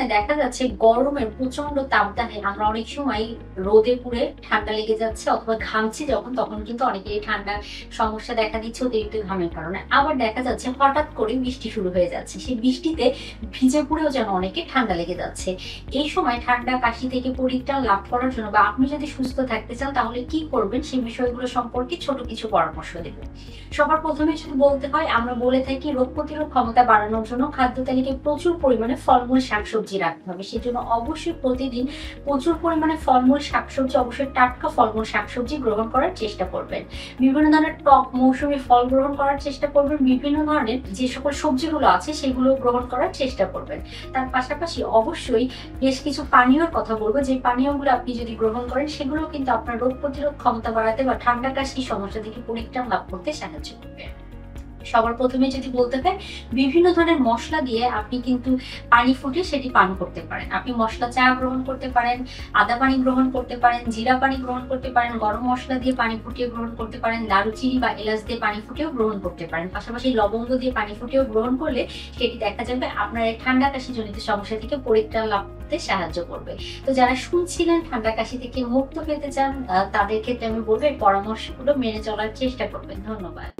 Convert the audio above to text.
দেখা যাচ্ছে গরমের প্রচন্ড তাপদাহে আমরা অনেক সময় রোদে পুড়ে ঠান্ডা লেগে যাচ্ছে অথবা ঘামছি যখন তখন কিন্তু অনেকেরই ঠান্ডার সমস্যা দেখা দিচ্ছে অতিরিক্ত ঘামের কারণে। আবার দেখা যাচ্ছে হঠাৎ করে বৃষ্টি শুরু হয়ে যাচ্ছে। সেই বৃষ্টিতে ভিজে পুড়েও যেন অনেকের ঠান্ডা লেগে যাচ্ছে। এই সময় ঠান্ডা কাশি থেকে পরিত্রাণ লাভ করার জন্য বা আপনি যদি সুস্থ থাকতে চান তাহলে কি করবেন সেই বিষয়গুলো সম্পর্কে ছোট কিছু পরামর্শ দেব। সবার প্রথমে যদি বলতে হয় আমরা বলে থাকি রোগ প্রতিরোধ ক্ষমতা বাড়ানোর জন্য খাদ্য তালিকায় প্রচুর পরিমাণে ফলমূল শাকসবজি রাখতে হবে। সেজন্য অবশ্যই প্রতিদিন প্রচুর পরিমাণে ফলমূল শাকসবজি, অবশ্যই টাটকা ফলমূল শাকসবজি গ্রহণ করার চেষ্টা করবেন। বিভিন্ন ধরনের টক মৌসুমী ফল গ্রহণ করার চেষ্টা করবেন। বিভিন্ন ধরনের যে সকল সবজিগুলো আছে সেগুলো গ্রহণ করার চেষ্টা করবেন। তার পাশাপাশি অবশ্যই বেশ কিছু পানীয়র কথা বলবো, যে পানীয়গুলো আপনি যদি গ্রহণ করেন সেগুলো কিন্তু আপনার রোগ প্রতিরোধ ক্ষমতা বাড়াতে বা ঠান্ডা কাশি সমস্যা থেকে পরিত্রাণ লাভ করতে সাহায্য করবে। সবার প্রথমে যদি বলতে হয় বিভিন্ন ধরনের মসলা দিয়ে আপনি কিন্তু পানি ফুটিয়ে সেটি পান করতে পারেন। আপনি মসলা চা গ্রহণ করতে পারেন, আদা পানি গ্রহণ করতে পারেন, জিরা পানি গ্রহণ করতে পারেন, গরম মসলা দিয়ে পানি ফুটিয়ে গ্রহণ করতে পারেন, দারুচিনি বা এলাচ দিয়ে পানি ফুটিয়েও গ্রহণ করতে পারেন। পাশাপাশি লবঙ্গ দিয়ে পানি ফুটিয়েও গ্রহণ করলে সেটি দেখা যাবে আপনার এই ঠান্ডা কাশি জনিত সমস্যা থেকে পরিত্রাণ লাভ করতে সাহায্য করবে। তো যারা শুনছিলেন ঠান্ডা কাশি থেকে মুক্ত পেতে চান তাদের ক্ষেত্রে আমি বলবো এই পরামর্শগুলো মেনে চলার চেষ্টা করবেন। ধন্যবাদ।